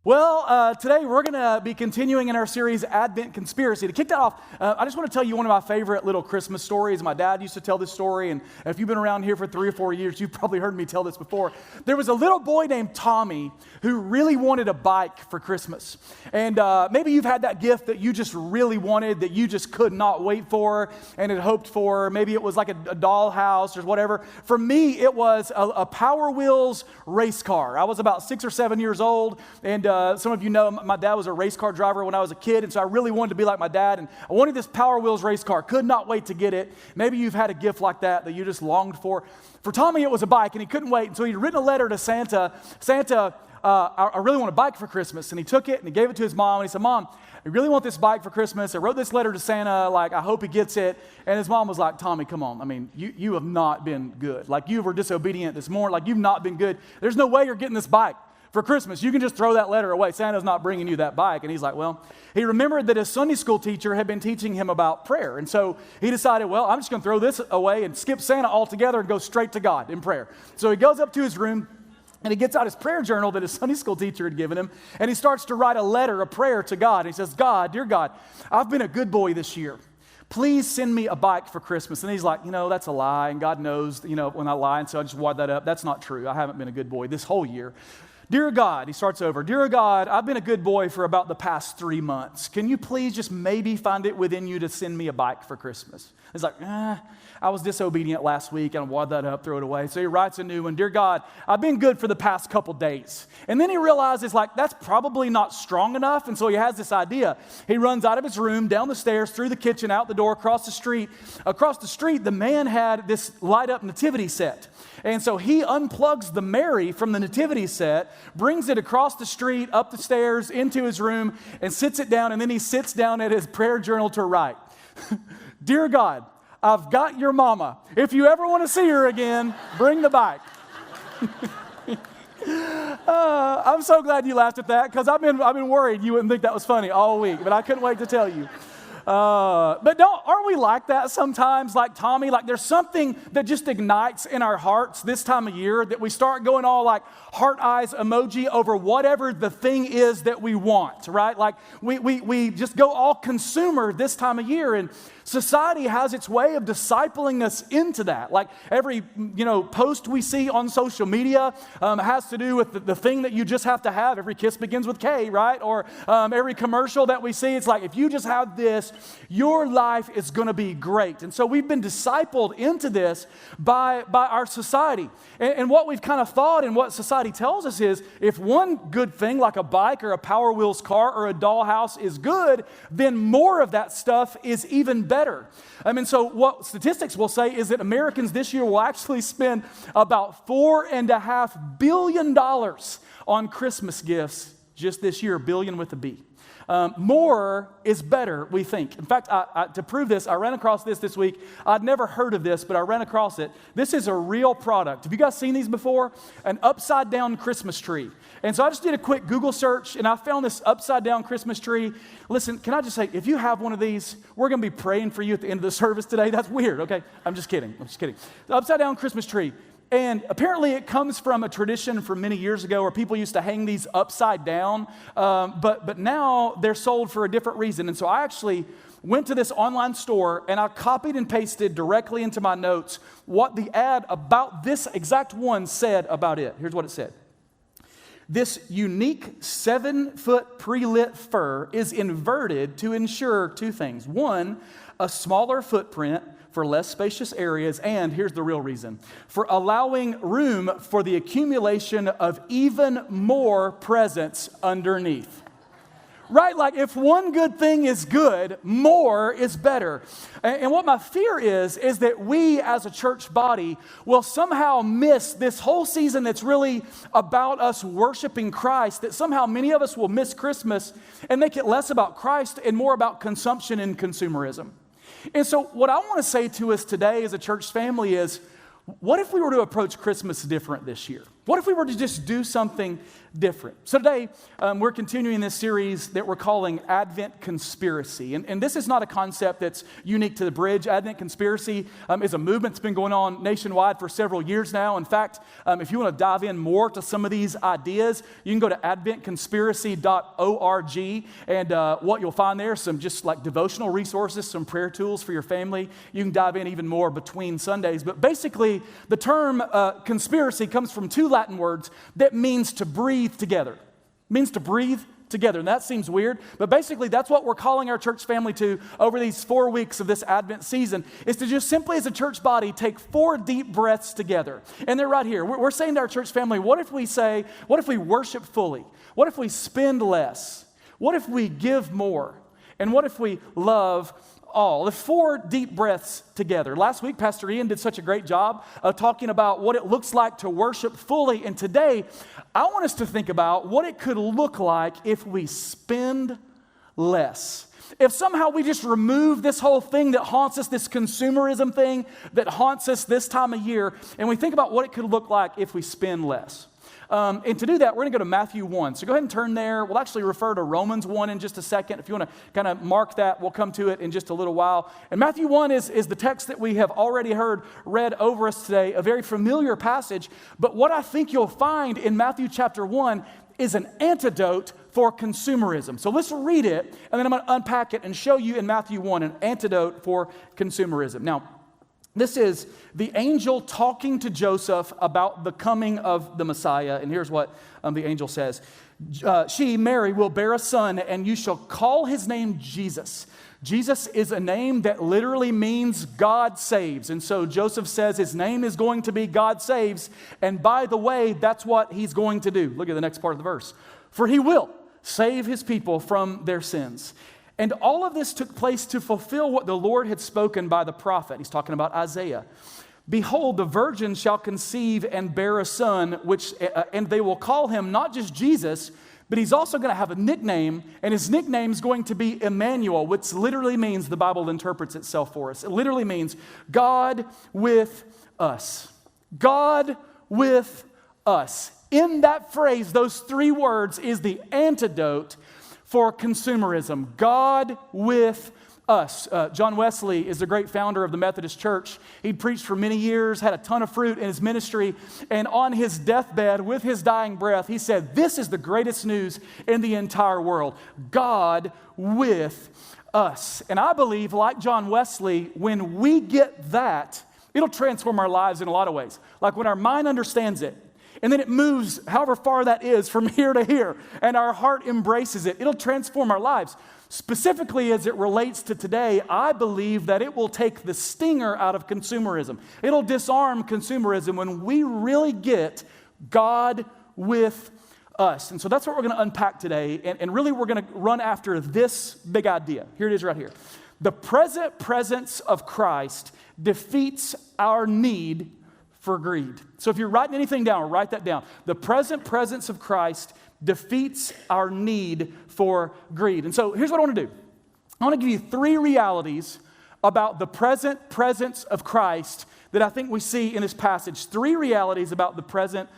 Well, today we're going to be continuing in our series, Advent Conspiracy. To kick that off, I just want to tell you one of my favorite little Christmas stories. My dad used to tell this story, and if you've been around here for 3 or 4 years, you've probably heard me tell this before. There was a little boy named Tommy who really wanted a bike for Christmas. And maybe you've had that gift that you just really wanted, that you just could not wait for and had hoped for. Maybe it was like a dollhouse or whatever. For me, it was a Power Wheels race car. I was about 6 or 7 years old, and some of you know my dad was a race car driver when I was a kid, and so I really wanted to be like my dad, and I wanted this Power Wheels race car. Could not wait to get it. Maybe you've had a gift like that you just longed for. For Tommy, it was a bike, and he couldn't wait, and so he'd written a letter to Santa. Santa, I really want a bike for Christmas, and he took it, and he gave it to his mom, and he said, Mom, I really want this bike for Christmas. I wrote this letter to Santa, I hope he gets it. And his mom was like, Tommy, come on. You have not been good. You were disobedient this morning. You've not been good. There's no way you're getting this bike for Christmas. You can just throw that letter away. Santa's not bringing you that bike. And he's like, well, he remembered that his Sunday school teacher had been teaching him about prayer. And so he decided, well, I'm just going to throw this away and skip Santa altogether and go straight to God in prayer. So he goes up to his room, and he gets out his prayer journal that his Sunday school teacher had given him, and he starts to write a prayer to God. And he says, God, dear God, I've been a good boy this year. Please send me a bike for Christmas. And he's like, that's a lie, and God knows, when I lie, and so I just wad that up. That's not true. I haven't been a good boy this whole year. Dear God, he starts over. Dear God, I've been a good boy for about the past 3 months. Can you please just maybe find it within you to send me a bike for Christmas? He's like, I was disobedient last week, and I wad that up, throw it away. So he writes a new one. Dear God, I've been good for the past couple days. And then he realizes, that's probably not strong enough, and so he has this idea. He runs out of his room, down the stairs, through the kitchen, out the door, across the street. Across the street, the man had this light-up nativity set. And so he unplugs the Mary from the nativity set, brings it across the street, up the stairs, into his room, and sits it down, and then he sits down at his prayer journal to write. Dear God, I've got your mama. If you ever want to see her again, bring the bike. I'm so glad you laughed at that, because I've been worried you wouldn't think that was funny all week, but I couldn't wait to tell you. But aren't we like that sometimes, like Tommy? There's something that just ignites in our hearts this time of year that we start going all heart eyes emoji over whatever the thing is that we want, right? We just go all consumer this time of year, and society has its way of discipling us into that. Every post we see on social media has to do with the thing that you just have to have. Every kiss begins with K, right? Or every commercial that we see, it's if you just have this, your life is going to be great. And so we've been discipled into this by our society. And what we've kind of thought and what society tells us is, if one good thing like a bike or a Power Wheels car or a dollhouse is good, then more of that stuff is even better. So what statistics will say is that Americans this year will actually spend about $4.5 billion on Christmas gifts just this year, billion with a B. More is better, we think. In fact, to prove this, I ran across this week. I'd never heard of this, but I ran across it. This is a real product. Have you guys seen these before? An upside-down Christmas tree. And so I just did a quick Google search, and I found this upside-down Christmas tree. Listen, can I just say, if you have one of these, we're going to be praying for you at the end of the service today. That's weird, okay? I'm just kidding. The upside-down Christmas tree. And apparently it comes from a tradition from many years ago where people used to hang these upside down, but now they're sold for a different reason. And so I actually went to this online store, and I copied and pasted directly into my notes what the ad about this exact one said about it. Here's what it said. This unique 7-foot pre-lit fir is inverted to ensure two things. One, a smaller footprint for less spacious areas, and here's the real reason, for allowing room for the accumulation of even more presents underneath. Right? If one good thing is good, more is better. And what my fear is that we as a church body will somehow miss this whole season that's really about us worshiping Christ, that somehow many of us will miss Christmas and make it less about Christ and more about consumption and consumerism. And so what I want to say to us today as a church family is, what if we were to approach Christmas different this year? What if we were to just do something different? So today, we're continuing this series that we're calling Advent Conspiracy. And this is not a concept that's unique to the Bridge. Advent Conspiracy is a movement that's been going on nationwide for several years now. In fact, if you want to dive in more to some of these ideas, you can go to adventconspiracy.org. And what you'll find there is some just like devotional resources, some prayer tools for your family. You can dive in even more between Sundays. But basically, the term conspiracy comes from two Latin words that means to breathe together. It means to breathe together. And that seems weird, but basically that's what we're calling our church family to over these 4 weeks of this Advent season, is to just simply as a church body take 4 deep breaths together. And they're right here. We're saying to our church family, what if we worship fully? What if we spend less? What if we give more? And what if we love all? The 4 deep breaths together. Last week, Pastor Ian did such a great job of talking about what it looks like to worship fully. And today, I want us to think about what it could look like if we spend less. If somehow we just remove this whole thing that haunts us, this consumerism thing that haunts us this time of year, and we think about what it could look like if we spend less. And to do that, we're going to go to Matthew 1. So go ahead and turn there. We'll actually refer to Romans 1 in just a second. If you want to kind of mark that, we'll come to it in just a little while. And Matthew 1 is the text that we have already heard read over us today, a very familiar passage. But what I think you'll find in Matthew chapter 1 is an antidote for consumerism. So let's read it, and then I'm going to unpack it and show you in Matthew 1 an antidote for consumerism. Now, this is the angel talking to Joseph about the coming of the Messiah. And here's what the angel says. She, Mary, will bear a son, and you shall call his name Jesus. Jesus is a name that literally means God saves. And so Joseph says his name is going to be God saves. And by the way, that's what he's going to do. Look at the next part of the verse. For he will save his people from their sins. And all of this took place to fulfill what the Lord had spoken by the prophet. He's talking about Isaiah. Behold, the virgin shall conceive and bear a son, and they will call him not just Jesus, but he's also going to have a nickname, and his nickname is going to be Emmanuel, which literally means, the Bible interprets itself for us. It literally means God with us. God with us. In that phrase, those 3 words is the antidote for consumerism. God with us. John Wesley is the great founder of the Methodist Church. He preached for many years, had a ton of fruit in his ministry, and on his deathbed, with his dying breath, he said, this is the greatest news in the entire world. God with us. And I believe, like John Wesley, when we get that, it'll transform our lives in a lot of ways. Like when our mind understands it, and then it moves however far that is from here to here, and our heart embraces it. It'll transform our lives. Specifically as it relates to today, I believe that it will take the stinger out of consumerism. It'll disarm consumerism when we really get God with us. And so that's what we're going to unpack today. And really we're going to run after this big idea. Here it is right here. The present presence of Christ defeats our need for greed. So if you're writing anything down, write that down. The present presence of Christ defeats our need for greed. And so here's what I want to do. I want to give you 3 realities about the present presence of Christ that I think we see in this passage. 3 realities about the present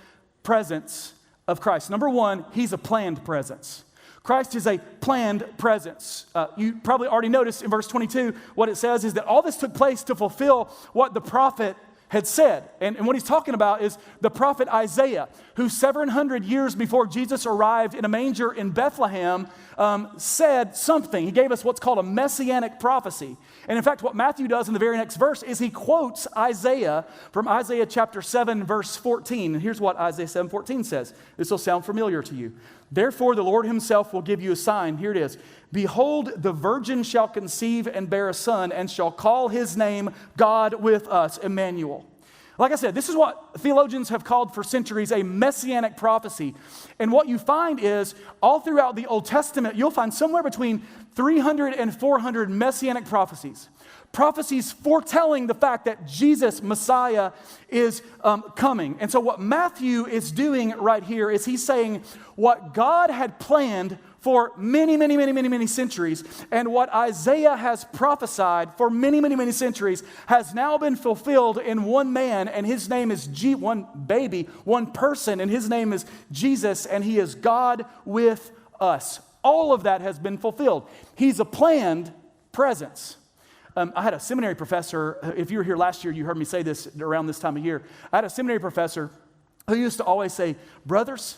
presence of Christ. Number 1, he's a planned presence. Christ is a planned presence. You probably already noticed in verse 22, what it says is that all this took place to fulfill what the prophet had said. And what he's talking about is the prophet Isaiah, who 700 years before Jesus arrived in a manger in Bethlehem, said something. He gave us what's called a messianic prophecy. And in fact, what Matthew does in the very next verse is he quotes Isaiah from Isaiah chapter 7, verse 14. And here's what Isaiah 7:14 says. This will sound familiar to you. Therefore, the Lord himself will give you a sign. Here it is. Behold, the virgin shall conceive and bear a son, and shall call his name God with us, Emmanuel. Like I said, this is what theologians have called for centuries a messianic prophecy. And what you find is, all throughout the Old Testament, you'll find somewhere between 300 and 400 messianic prophecies. Prophecies foretelling the fact that Jesus, Messiah, is coming. And so what Matthew is doing right here is he's saying what God had planned for many centuries. And what Isaiah has prophesied for many centuries has now been fulfilled in one man, and his name is one baby, one person, and his name is Jesus, and he is God with us. All of that has been fulfilled. He's a planned presence. I had a seminary professor, if you were here last year, you heard me say this around this time of year. I had a seminary professor who used to always say, brothers,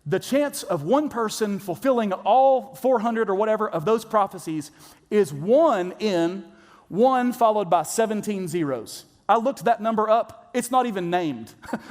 the chance of one person fulfilling all 400 or whatever of those prophecies is 1 in 1 followed by 17 zeros. I looked that number up. It's not even named.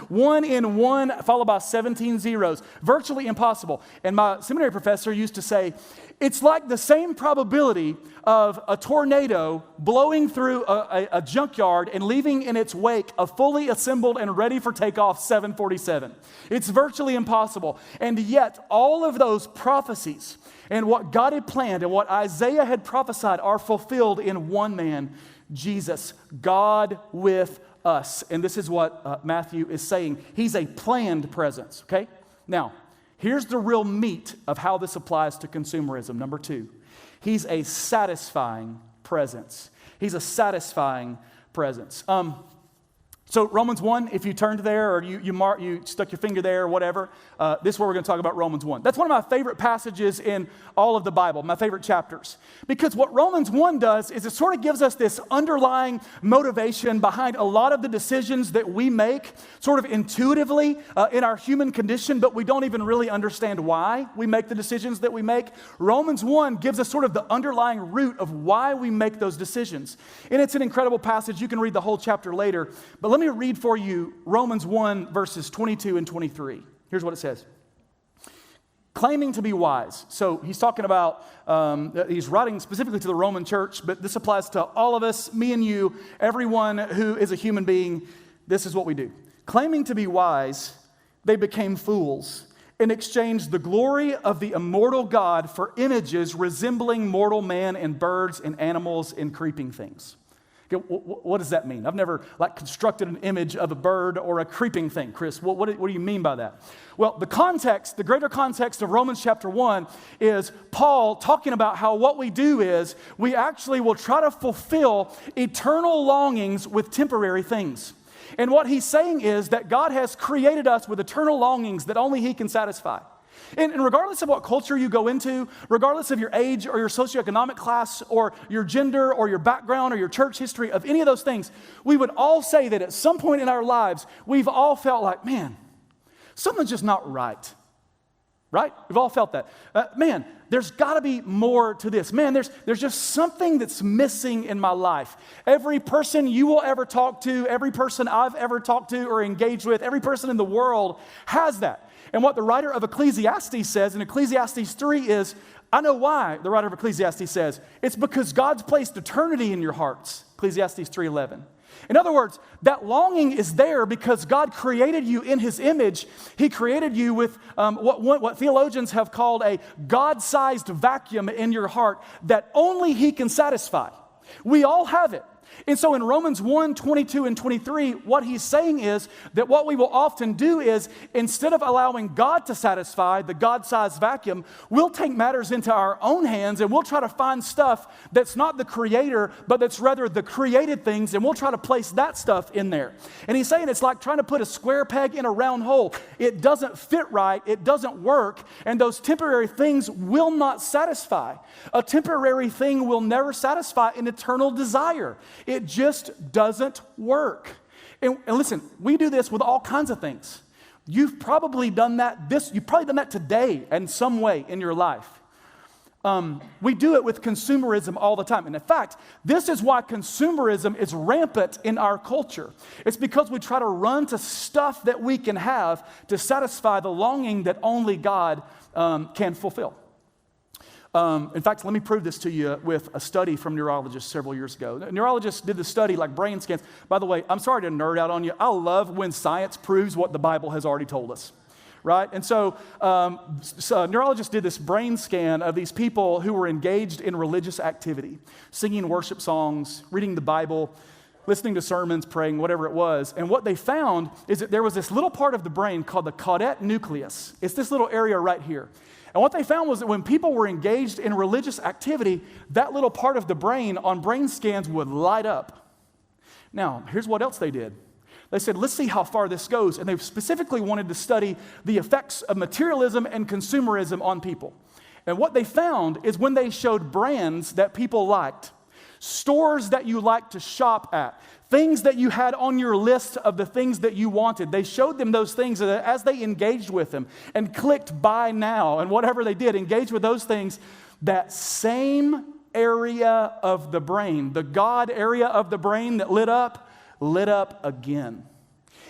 1 in 1 followed by 17 zeros. Virtually impossible. And my seminary professor used to say, it's like the same probability of a tornado blowing through a junkyard and leaving in its wake a fully assembled and ready for takeoff 747. It's virtually impossible. And yet, all of those prophecies and what God had planned and what Isaiah had prophesied are fulfilled in one man, Jesus, God with us. And this is what Matthew is saying. He's a planned presence, okay? Now, here's the real meat of how this applies to consumerism. Number 2, he's a satisfying presence. He's a satisfying presence. So Romans 1, if you turned there or you stuck your finger there or whatever, this is where we're going to talk about Romans 1. That's one of my favorite passages in all of the Bible, my favorite chapters. Because what Romans 1 does is it sort of gives us this underlying motivation behind a lot of the decisions that we make sort of intuitively in our human condition, but we don't even really understand why we make the decisions that we make. Romans 1 gives us sort of the underlying root of why we make those decisions. And it's an incredible passage. You can read the whole chapter later, but let me read for you Romans 1 verses 22 and 23. Here's what it says. Claiming to be wise. So he's talking about, he's writing specifically to the Roman church, but this applies to all of us, me and you, everyone who is a human being. This is what we do. Claiming to be wise, they became fools and exchanged the glory of the immortal God for images resembling mortal man and birds and animals and creeping things. What does that mean? I've never constructed an image of a bird or a creeping thing. Kris, what do you mean by that? Well, the greater context of Romans chapter 1 is Paul talking about how what we do is we actually will try to fulfill eternal longings with temporary things. And what he's saying is that God has created us with eternal longings that only he can satisfy. And regardless of what culture you go into, regardless of your age or your socioeconomic class or your gender or your background or your church history of any of those things, we would all say that at some point in our lives, we've all felt like, man, something's just not right. Right? We've all felt that. Man, there's got to be more to this. Man, there's just something that's missing in my life. Every person you will ever talk to, every person I've ever talked to or engaged with, every person in the world has that. And what the writer of Ecclesiastes says in Ecclesiastes 3 is, I know why the writer of Ecclesiastes says, it's because God's placed eternity in your hearts. Ecclesiastes 3:11. In other words, that longing is there because God created you in his image. He created you with what theologians have called a God-sized vacuum in your heart that only he can satisfy. We all have it. And so in Romans 1, 22 and 23, what he's saying is that what we will often do is instead of allowing God to satisfy the God-sized vacuum, we'll take matters into our own hands and we'll try to find stuff that's not the creator, but that's rather the created things, and we'll try to place that stuff in there. And he's saying it's like trying to put a square peg in a round hole. It doesn't fit right, it doesn't work, and those temporary things will not satisfy. A temporary thing will never satisfy an eternal desire. It just doesn't work. And listen, we do this with all kinds of things. You've probably done that today in some way in your life. We do it with consumerism all the time. And in fact, this is why consumerism is rampant in our culture. It's because we try to run to stuff that we can have to satisfy the longing that only God can fulfill. In fact, let me prove this to you with a study from neurologists several years ago. Neurologists did this study like brain scans. By the way, I'm sorry to nerd out on you. I love when science proves what the Bible has already told us, right? And so neurologists did this brain scan of these people who were engaged in religious activity, singing worship songs, reading the Bible, listening to sermons, praying, whatever it was. And what they found is that there was this little part of the brain called the caudate nucleus. It's this little area right here. And what they found was that when people were engaged in religious activity, that little part of the brain on brain scans would light up. Now, here's what else they did. They said, let's see how far this goes. And they specifically wanted to study the effects of materialism and consumerism on people. And what they found is when they showed brands that people liked, stores that you liked to shop at, things that you had on your list of the things that you wanted, they showed them those things as they engaged with them and clicked buy now and whatever they did, engage with those things, that same area of the brain, the God area of the brain that lit up again.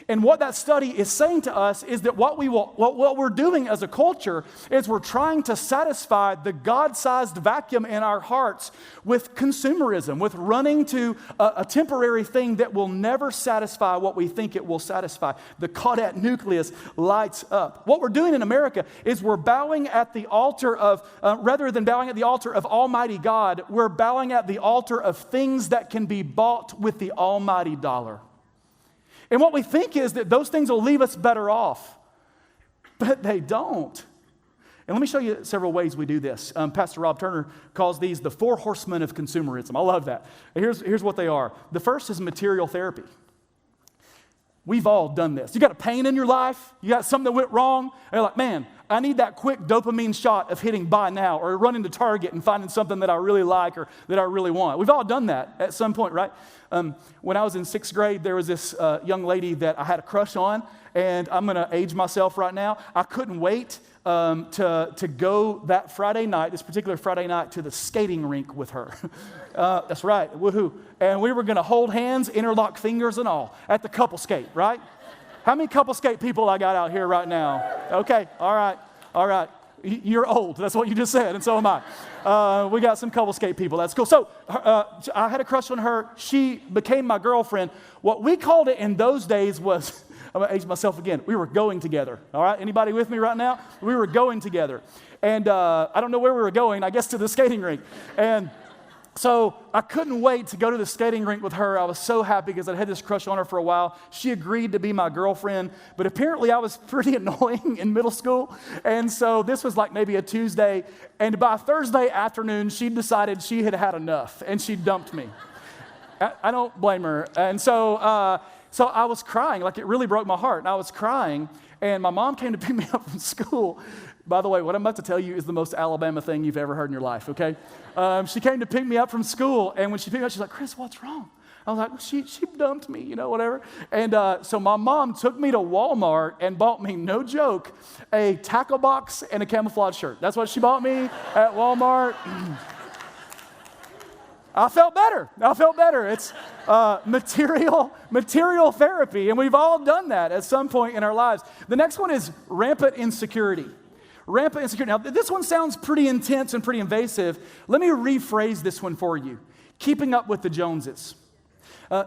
And what that study is saying to us is that what we're doing as a culture is we're trying to satisfy the God-sized vacuum in our hearts with consumerism, with running to a temporary thing that will never satisfy what we think it will satisfy. The caudate nucleus lights up. What we're doing in America is we're bowing at the altar of, rather than bowing at the altar of Almighty God, we're bowing at the altar of things that can be bought with the almighty dollar. And what we think is that those things will leave us better off, but they don't. And let me show you several ways we do this. Pastor Rob Turner calls these the 4 horsemen of consumerism. I love that. Here's what they are. The first is material therapy. We've all done this. You got a pain in your life, you got something that went wrong, and you're like, man, I need that quick dopamine shot of hitting buy now, or running to Target and finding something that I really like or that I really want. We've all done that at some point, right? When I was in 6th grade, there was this young lady that I had a crush on, and I'm going to age myself right now. I couldn't wait to go that Friday night, this particular Friday night, to the skating rink with her. That's right, woohoo. And we were going to hold hands, interlock fingers and all, at the couple skate, right? How many couple skate people I got out here right now? Okay, all right. You're old, that's what you just said, and so am I. We got some couple skate people, that's cool. So I had a crush on her. She became my girlfriend. What we called it in those days was, I'm going to age myself again, we were going together, all right? Anybody with me right now? We were going together. And I don't know where we were going, I guess to the skating rink. And so I couldn't wait to go to the skating rink with her. I was so happy because I'd had this crush on her for a while. She agreed to be my girlfriend, but apparently I was pretty annoying in middle school. And so this was like maybe a Tuesday. And by Thursday afternoon, she decided she had had enough and she dumped me. I don't blame her. And so I was crying, like it really broke my heart. And I was crying, and my mom came to pick me up from school. By the way, what I'm about to tell you is the most Alabama thing you've ever heard in your life, okay? She came to pick me up from school, and when she picked me up, she's like, Kris, what's wrong? I was like, well, she dumped me, whatever. And so my mom took me to Walmart and bought me, no joke, a tackle box and a camouflage shirt. That's what she bought me at Walmart. I felt better. It's material therapy, and we've all done that at some point in our lives. The next one is rampant insecurity. Rampant insecurity. Now, this one sounds pretty intense and pretty invasive. Let me rephrase this one for you. Keeping up with the Joneses.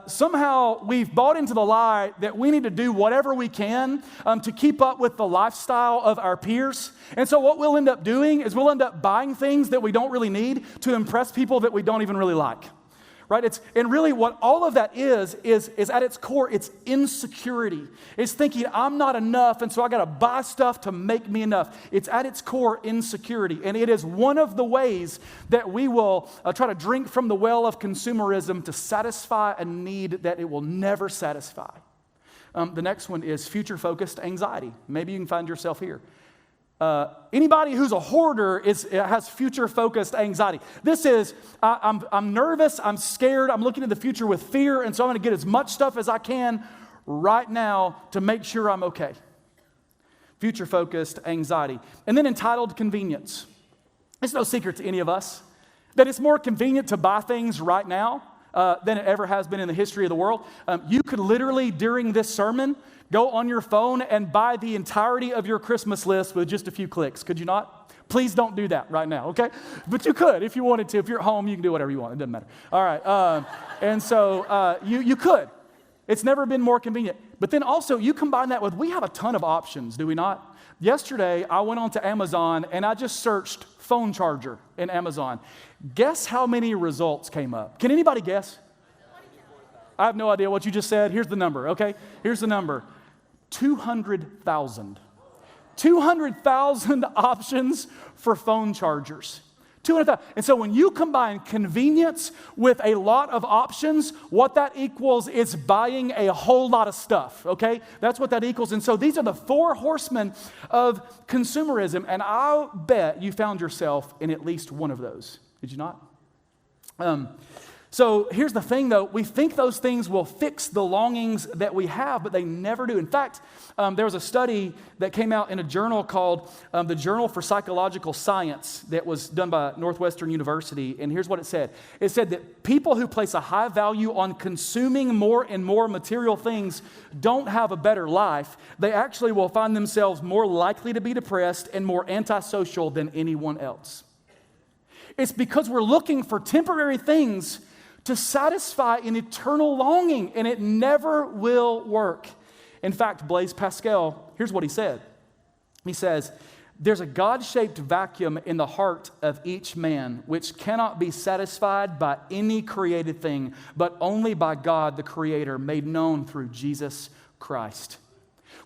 Somehow we've bought into the lie that we need to do whatever we can to keep up with the lifestyle of our peers. And so what we'll end up doing is we'll end up buying things that we don't really need to impress people that we don't even really like. Right? And really what all of that is at its core, it's insecurity. It's thinking I'm not enough, and so I got to buy stuff to make me enough. It's at its core insecurity. And it is one of the ways that we will try to drink from the well of consumerism to satisfy a need that it will never satisfy. The next one is future-focused anxiety. Maybe you can find yourself here. Anybody who's a hoarder has future-focused anxiety. This is, I'm nervous, I'm scared, I'm looking at the future with fear, and so I'm going to get as much stuff as I can right now to make sure I'm okay. Future-focused anxiety. And then entitled convenience. It's no secret to any of us that it's more convenient to buy things right now than it ever has been in the history of the world. You could literally, during this sermon, go on your phone and buy the entirety of your Christmas list with just a few clicks. Could you not? Please don't do that right now, okay? But you could if you wanted to. If you're at home, you can do whatever you want. It doesn't matter. All right. And so you could. It's never been more convenient. But then also, you combine that with, we have a ton of options, do we not? Yesterday, I went on to Amazon and I just searched phone charger in Amazon. Guess how many results came up? Can anybody guess? I have no idea what you just said. Here's the number, okay? Here's the number. 200,000. 200,000 options for phone chargers. 200,000. And so when you combine convenience with a lot of options, what that equals is buying a whole lot of stuff, okay? That's what that equals. And so these are the four horsemen of consumerism, and I'll bet you found yourself in at least one of those. Did you not? So here's the thing, though. We think those things will fix the longings that we have, but they never do. In fact, there was a study that came out in a journal called the Journal for Psychological Science that was done by Northwestern University, and here's what it said. It said that people who place a high value on consuming more and more material things don't have a better life. They actually will find themselves more likely to be depressed and more antisocial than anyone else. It's because we're looking for temporary things to satisfy an eternal longing, and it never will work. In fact, Blaise Pascal, here's what he said. He says, "There's a God-shaped vacuum in the heart of each man which cannot be satisfied by any created thing, but only by God, the Creator, made known through Jesus Christ."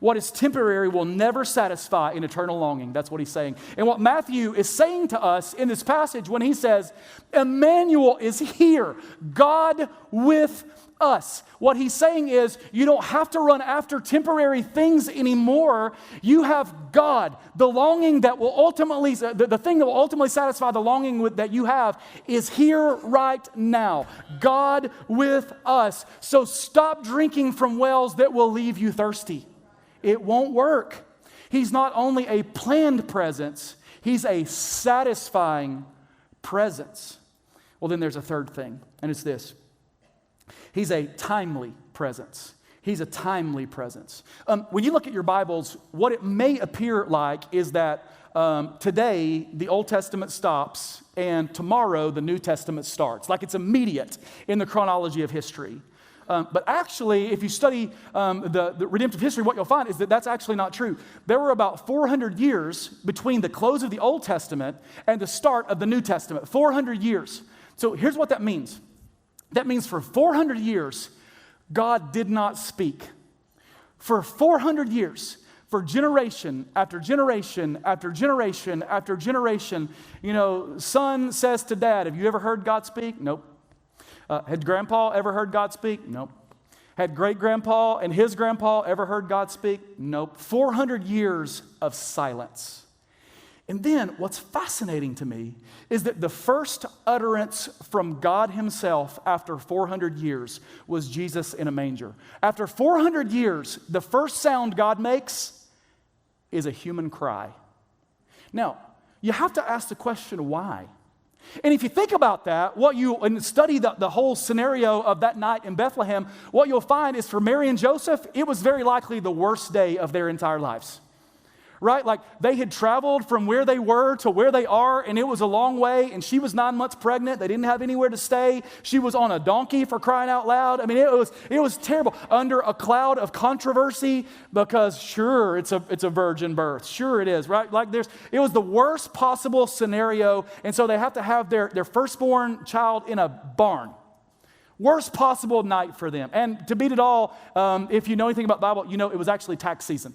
What is temporary will never satisfy an eternal longing. That's what he's saying. And what Matthew is saying to us in this passage when he says, Emmanuel is here, God with us. What he's saying is, you don't have to run after temporary things anymore. You have God. The longing that will ultimately, the thing that will ultimately satisfy the longing that you have is here right now. God with us. So stop drinking from wells that will leave you thirsty. It won't work. He's not only a planned presence, he's a satisfying presence. Well, then there's a third thing, and it's this. He's a timely presence. He's a timely presence. When you look at your Bibles, what it may appear like is that today the Old Testament stops and tomorrow the New Testament starts. Like it's immediate in the chronology of history. But actually, if you study the redemptive history, what you'll find is that that's actually not true. There were about 400 years between the close of the Old Testament and the start of the New Testament. 400 years. So here's what that means. That means for 400 years, God did not speak. For 400 years, for generation after generation after generation after generation, son says to dad, have you ever heard God speak? Nope. Had grandpa ever heard God speak? Nope. Had great-grandpa and his grandpa ever heard God speak? Nope. 400 years of silence. And then what's fascinating to me is that the first utterance from God himself after 400 years was Jesus in a manger. After 400 years, the first sound God makes is a human cry. Now, you have to ask the question, why? And if you think about that, and study the whole scenario of that night in Bethlehem, what you'll find is for Mary and Joseph, it was very likely the worst day of their entire lives. Right? Like they had traveled from where they were to where they are, and it was a long way, and she was 9 months pregnant. They didn't have anywhere to stay. She was on a donkey, for crying out loud. I mean, it was terrible. Under a cloud of controversy, because sure, it's a virgin birth. Sure it is, right? Like it was the worst possible scenario, and so they have to have their firstborn child in a barn. Worst possible night for them. And to beat it all, if you know anything about the Bible, you know it was actually tax season.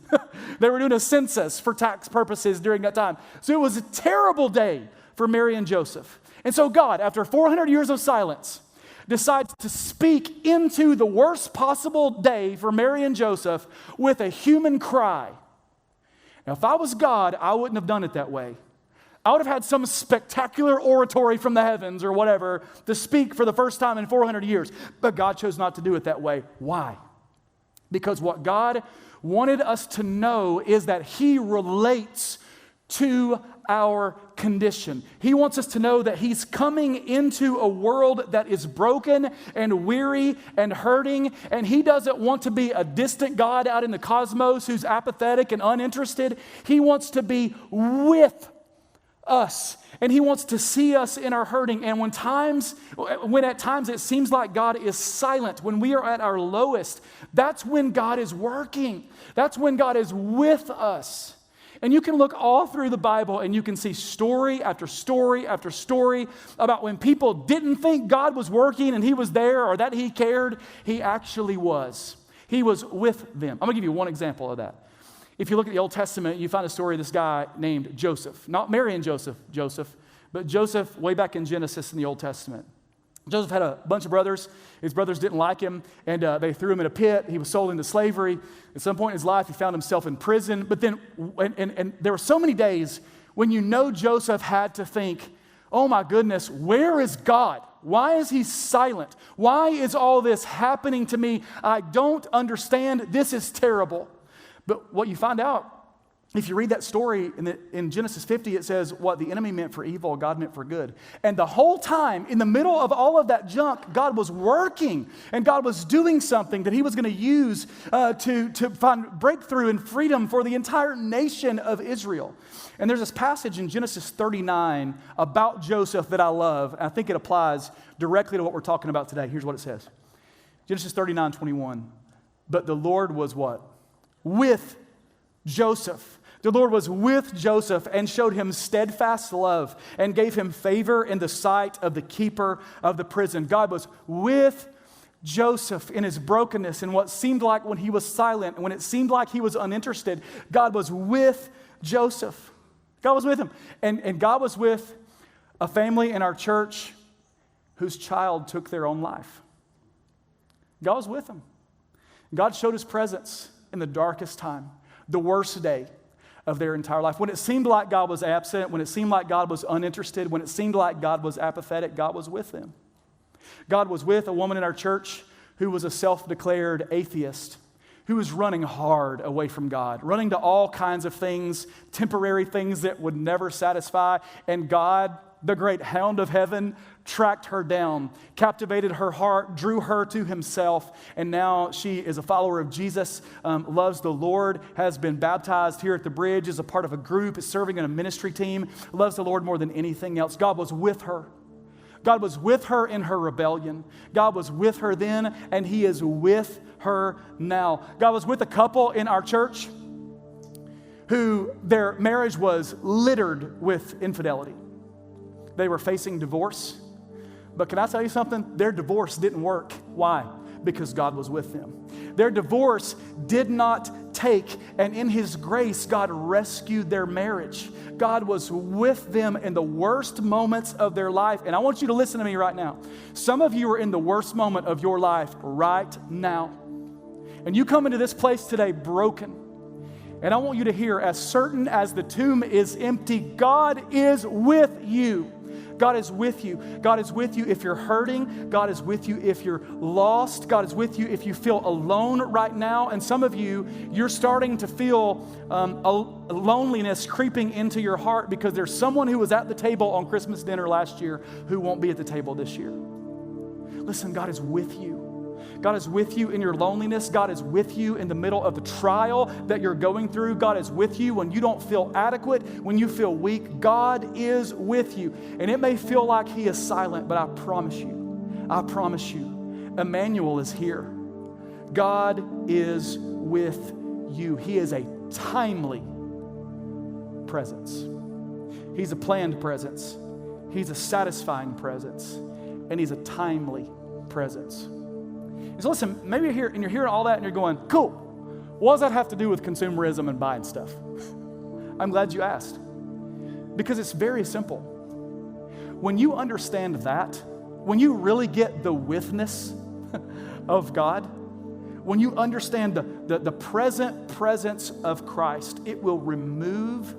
They were doing a census for tax purposes during that time. So it was a terrible day for Mary and Joseph. And so God, after 400 years of silence, decides to speak into the worst possible day for Mary and Joseph with a human cry. Now, if I was God, I wouldn't have done it that way. I would have had some spectacular oratory from the heavens or whatever to speak for the first time in 400 years. But God chose not to do it that way. Why? Because what God wanted us to know is that He relates to our condition. He wants us to know that He's coming into a world that is broken and weary and hurting, and He doesn't want to be a distant God out in the cosmos who's apathetic and uninterested. He wants to be with us, and He wants to see us in our hurting. And when at times it seems like God is silent, when we are at our lowest, that's when God is working. That's when God is with us. And you can look all through the Bible and you can see story after story after story about when people didn't think God was working and He was there or that He cared. He actually was. He was with them. I'm going to give you one example of that. If you look at the Old Testament, you find a story of this guy named Joseph. Not Mary and Joseph, but Joseph way back in Genesis in the Old Testament. Joseph had a bunch of brothers. His brothers didn't like him, and they threw him in a pit. He was sold into slavery. At some point in his life, he found himself in prison. But then, and there were so many days when you know Joseph had to think, oh my goodness, where is God? Why is he silent? Why is all this happening to me? I don't understand. This is terrible. But what you find out, if you read that story in Genesis 50, it says what the enemy meant for evil, God meant for good. And the whole time, in the middle of all of that junk, God was working and God was doing something that he was going to use to find breakthrough and freedom for the entire nation of Israel. And there's this passage in Genesis 39 about Joseph that I love. I think it applies directly to what we're talking about today. Here's what it says. Genesis 39:21. But the Lord was what? With Joseph. The Lord was with Joseph and showed him steadfast love and gave him favor in the sight of the keeper of the prison. God was with Joseph in his brokenness, and what seemed like when he was silent, when it seemed like he was uninterested, God was with Joseph. God was with him. And God was with a family in our church whose child took their own life. God was with them. God showed his presence in the darkest time, the worst day of their entire life. When it seemed like God was absent, when it seemed like God was uninterested, when it seemed like God was apathetic, God was with them. God was with a woman in our church who was a self-declared atheist, who was running hard away from God, running to all kinds of things, temporary things that would never satisfy. And God, the great hound of heaven, tracked her down, captivated her heart, drew her to himself, and now she is a follower of Jesus, loves the Lord, has been baptized here at the Bridge, is a part of a group, is serving in a ministry team, loves the Lord more than anything else. God was with her. God was with her in her rebellion. God was with her then, and he is with her now. God was with a couple in our church who their marriage was littered with infidelity. They were facing divorce. But can I tell you something? Their divorce didn't work. Why? Because God was with them. Their divorce did not take, and in his grace, God rescued their marriage. God was with them in the worst moments of their life. And I want you to listen to me right now. Some of you are in the worst moment of your life right now. And you come into this place today broken. And I want you to hear, as certain as the tomb is empty, God is with you. God is with you. God is with you if you're hurting. God is with you if you're lost. God is with you if you feel alone right now. And some of you, you're starting to feel a loneliness creeping into your heart because there's someone who was at the table on Christmas dinner last year who won't be at the table this year. Listen, God is with you. God is with you in your loneliness. God is with you in the middle of the trial that you're going through. God is with you when you don't feel adequate, when you feel weak. God is with you. And it may feel like he is silent, but I promise you, Emmanuel is here. God is with you. He is a timely presence. He's a planned presence. He's a satisfying presence. And he's a timely presence. So listen, maybe you're here and you're hearing all that and you're going, cool, what does that have to do with consumerism and buying stuff? I'm glad you asked. Because it's very simple. When you understand that, when you really get the withness of God, when you understand the present presence of Christ, it will remove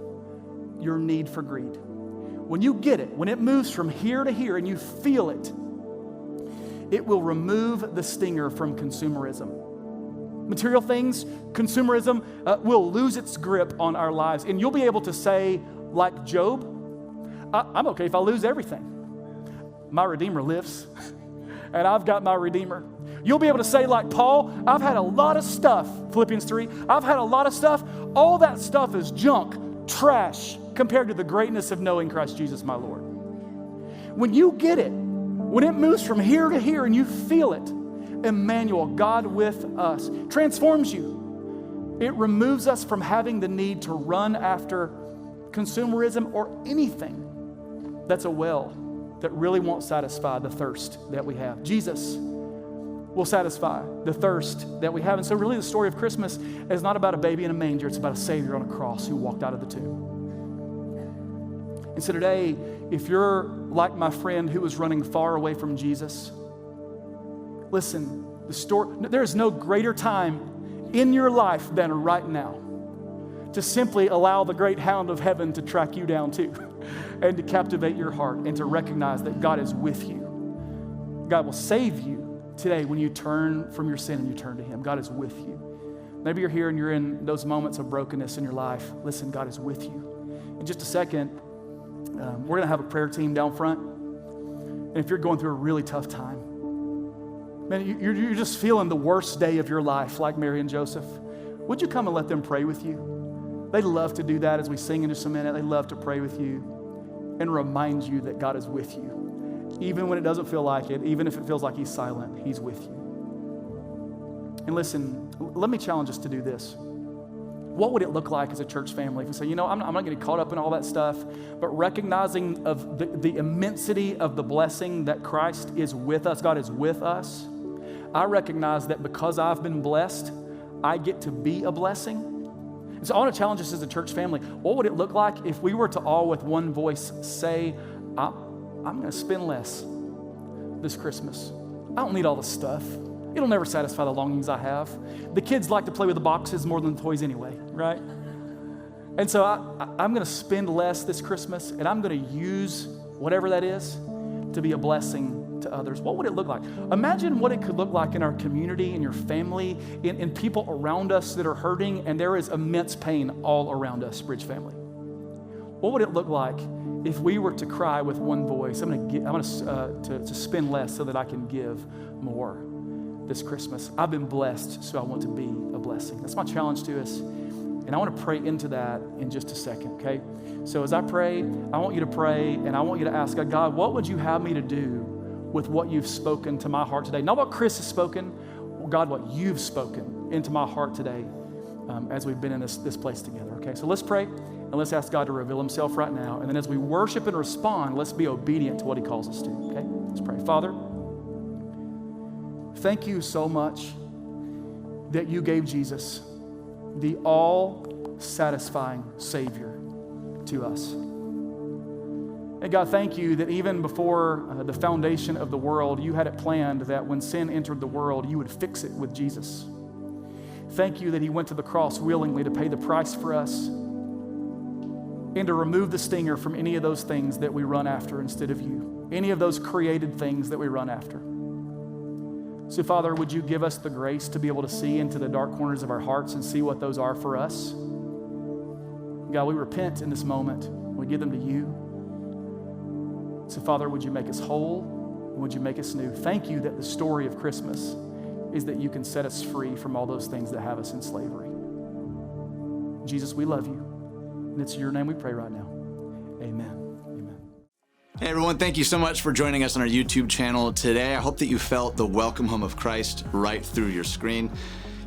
your need for greed. When you get it, when it moves from here to here and you feel it, it will remove the stinger from consumerism. Material things, consumerism will lose its grip on our lives. And you'll be able to say, like Job, I'm okay if I lose everything. My Redeemer lives, and I've got my Redeemer. You'll be able to say, like Paul, I've had a lot of stuff, Philippians 3, I've had a lot of stuff. All that stuff is junk, trash, compared to the greatness of knowing Christ Jesus, my Lord. When you get it, when it moves from here to here and you feel it, Emmanuel, God with us, transforms you. It removes us from having the need to run after consumerism or anything that's a well that really won't satisfy the thirst that we have. Jesus will satisfy the thirst that we have. And so really the story of Christmas is not about a baby in a manger. It's about a Savior on a cross who walked out of the tomb. And so today, if you're like my friend who was running far away from Jesus, listen, there is no greater time in your life than right now to simply allow the great hound of heaven to track you down too and to captivate your heart and to recognize that God is with you. God will save you today when you turn from your sin and you turn to Him. God is with you. Maybe you're here and you're in those moments of brokenness in your life. Listen, God is with you. In just a second, we're going to have a prayer team down front. And if you're going through a really tough time, man, you're just feeling the worst day of your life like Mary and Joseph, would you come and let them pray with you? They love to do that as we sing in just a minute. They love to pray with you and remind you that God is with you. Even when it doesn't feel like it, even if it feels like He's silent, He's with you. And listen, let me challenge us to do this. What would it look like as a church family if we say, I'm not getting caught up in all that stuff, but recognizing of the immensity of the blessing that Christ is with us, God is with us. I recognize that because I've been blessed, I get to be a blessing. And so I want to challenge us as a church family. What would it look like if we were to all with one voice say, I'm going to spend less this Christmas. I don't need all the stuff. It'll never satisfy the longings I have. The kids like to play with the boxes more than the toys anyway, right? And so I'm going to spend less this Christmas, and I'm going to use whatever that is to be a blessing to others. What would it look like? Imagine what it could look like in our community, in your family, in people around us that are hurting, and there is immense pain all around us, Bridge family. What would it look like if we were to cry with one voice? I'm going to spend less so that I can give more this Christmas. I've been blessed, so I want to be a blessing. That's my challenge to us. And I want to pray into that in just a second, okay? So as I pray, I want you to pray, and I want you to ask God, what would you have me to do with what you've spoken to my heart today? Not what Kris has spoken, God, what you've spoken into my heart today as we've been in this place together, okay? So let's pray, and let's ask God to reveal Himself right now. And then as we worship and respond, let's be obedient to what He calls us to, okay? Let's pray. Father, thank you so much that you gave Jesus, the all-satisfying Savior, to us. And God, thank you that even before the foundation of the world, you had it planned that when sin entered the world, you would fix it with Jesus. Thank you that He went to the cross willingly to pay the price for us and to remove the stinger from any of those things that we run after instead of you, any of those created things that we run after. So, Father, would you give us the grace to be able to see into the dark corners of our hearts and see what those are for us? God, we repent in this moment. We give them to you. So, Father, would you make us whole? Would you make us new? Thank you that the story of Christmas is that you can set us free from all those things that have us in slavery. Jesus, we love you. And it's in your name we pray right now. Amen. Hey everyone, thank you so much for joining us on our YouTube channel today. I hope that you felt the welcome home of Christ right through your screen.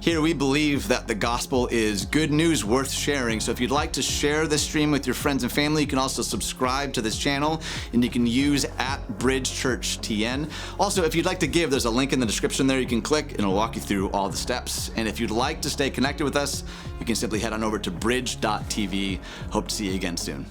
Here we believe that the gospel is good news worth sharing. So if you'd like to share this stream with your friends and family, you can also subscribe to this channel, and you can use @BridgeChurchTN. Also, if you'd like to give, there's a link in the description there you can click, and it'll walk you through all the steps. And if you'd like to stay connected with us, you can simply head on over to bridge.tv. Hope to see you again soon.